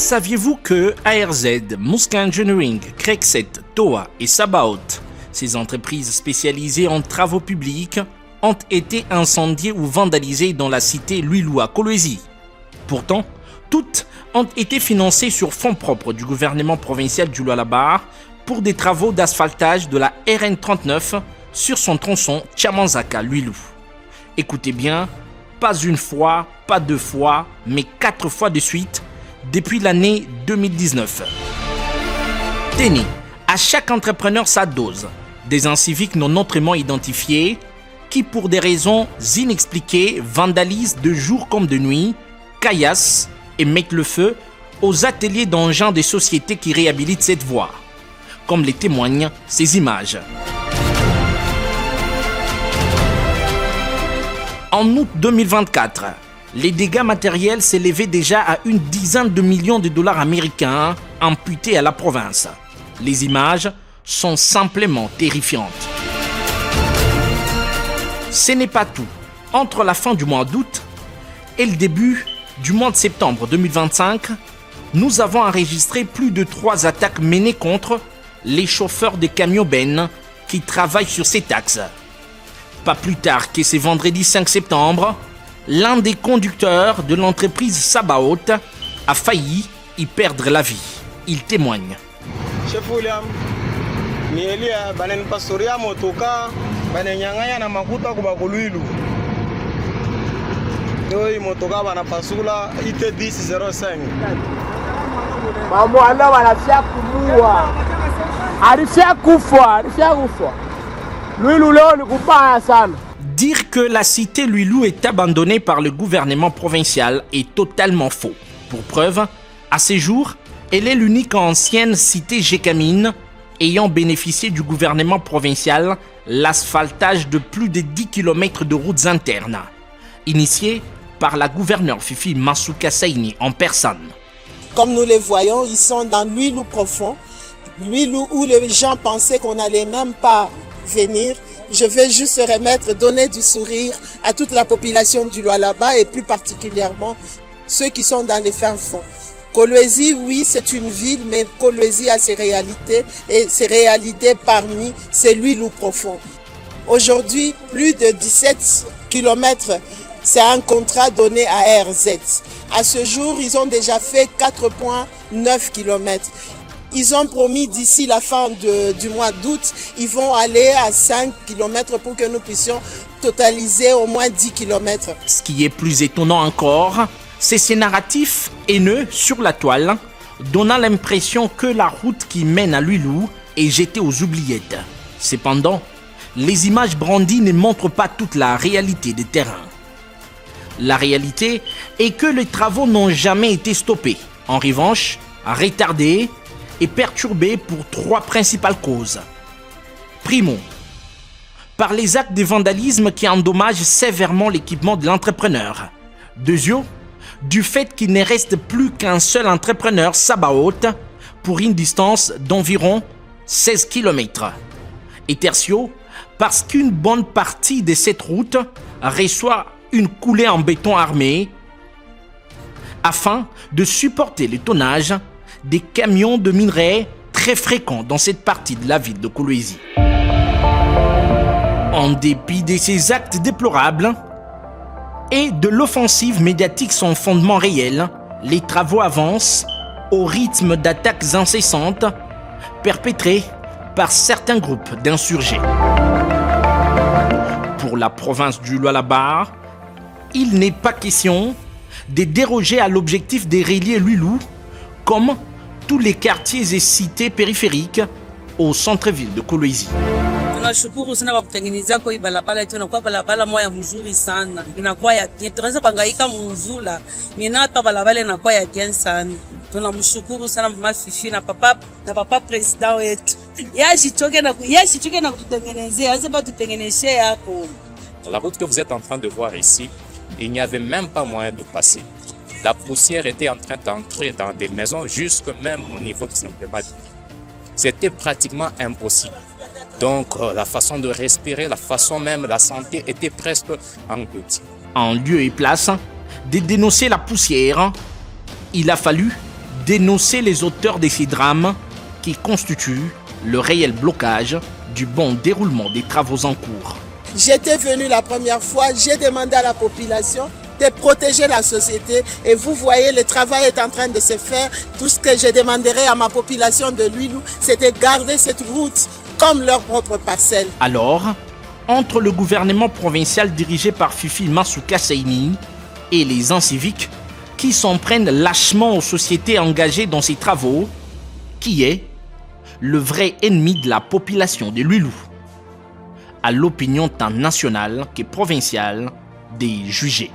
Saviez-vous que ARZ, Musca Engineering, Crexet, Toa et Sabaot, ces entreprises spécialisées en travaux publics, ont été incendiées ou vandalisées dans la cité Luilou à Kolwezi? Pourtant, toutes ont été financées sur fonds propres du gouvernement provincial du Lualaba pour des travaux d'asphaltage de la RN 39 sur son tronçon Tchamanzaka-Luilou. Écoutez bien, pas une fois, pas deux fois, mais 4 fois de suite depuis l'année 2019. Tenez, à chaque entrepreneur sa dose. Des inciviques non autrement identifiés qui, pour des raisons inexpliquées, vandalisent de jour comme de nuit, caillassent et mettent le feu aux ateliers d'engins des sociétés qui réhabilitent cette voie, comme les témoignent ces images. En août 2024, les dégâts matériels s'élevaient déjà à une dizaine de millions de dollars américains amputés à la province. Les images sont simplement terrifiantes. Ce n'est pas tout. Entre la fin du mois d'août et le début du mois de septembre 2025, nous avons enregistré plus de 3 attaques menées contre les chauffeurs de camions-bennes qui travaillent sur cet axe. Pas plus tard que ce vendredi 5 septembre, l'un des conducteurs de l'entreprise Sabaot a failli y perdre la vie. Il témoigne. Chef William, nielia banen pastoria motoka bananyanganya na makuta kwa Luilou. Doi motoka banapasula IT 1005. Bamwana wanafia kumua. Alifia kufa. Luilou leo ni kubaya sana. Dire que la cité Luilou est abandonnée par le gouvernement provincial est totalement faux. Pour preuve, à ces jours, elle est l'unique ancienne cité Gécamine ayant bénéficié du gouvernement provincial l'asphaltage de plus de 10 km de routes internes, initié par la gouverneure Fifi Masuka Saini en personne. Comme nous les voyons, ils sont dans Luilou profond, Luilou où les gens pensaient qu'on n'allait même pas venir. Je veux juste donner du sourire à toute la population du Lualaba et plus particulièrement ceux qui sont dans les fins fonds. Kolwezi, oui, c'est une ville, mais Kolwezi a ses réalités et ses réalités parmi, c'est Luilou profond. Aujourd'hui, plus de 17 km, c'est un contrat donné à RZ. À ce jour, ils ont déjà fait 4,9 km. Ils ont promis d'ici la fin du mois d'août, ils vont aller à 5 km pour que nous puissions totaliser au moins 10 km. Ce qui est plus étonnant encore, c'est ces narratifs haineux sur la toile, donnant l'impression que la route qui mène à Luilou est jetée aux oubliettes. Cependant, les images brandies ne montrent pas toute la réalité des terrains. La réalité est que les travaux n'ont jamais été stoppés. En revanche, retardés et perturbés pour 3 principales causes. Primo, par les actes de vandalisme qui endommagent sévèrement l'équipement de l'entrepreneur. Deuxièmement, du fait qu'il ne reste plus qu'un seul entrepreneur Sabaot pour une distance d'environ 16 km. Et tertio, parce qu'une bonne partie de cette route reçoit une coulée en béton armé afin de supporter le tonnage des camions de minerais très fréquents dans cette partie de la ville de Kolwezi. En dépit de ces actes déplorables et de l'offensive médiatique sans fondement réel, les travaux avancent au rythme d'attaques incessantes perpétrées par certains groupes d'insurgés. Pour la province du Lualaba, il n'est pas question de déroger à l'objectif de relier Luilou comme tous les quartiers et cités périphériques au centre-ville de Kolwezi. Tunashukuru sana kwa kutengenezea kwa barabara yetu, na kwa barabara moja mzuri sana. Inakuwa ya tunaweza kuhangaika mzula. Mimi hapa barabara inakuwa ya bien sana. Tunamshukuru sana Mama Fifi na papa president wetu. Yashitoke na kututengenezea, lazima tutengenezee hapo. La route que vous êtes en train de voir ici, il n'y avait même pas moyen de passer. La poussière était en train d'entrer dans des maisons, jusque même au niveau de simplement. C'était pratiquement impossible. Donc la façon de respirer, la façon même, la santé était presque engloutie. En lieu et place de dénoncer la poussière, il a fallu dénoncer les auteurs de ces drames qui constituent le réel blocage du bon déroulement des travaux en cours. J'étais venu la première fois, j'ai demandé à la population de protéger la société et vous voyez, le travail est en train de se faire. Tout ce que je demanderais à ma population de Lwilu, c'est de garder cette route comme leur propre parcelle. Alors, entre le gouvernement provincial dirigé par Fifi Masuka Seini et les inciviques qui s'en prennent lâchement aux sociétés engagées dans ces travaux, qui est le vrai ennemi de la population de Lwilu, à l'opinion tant nationale que provinciale des jugés.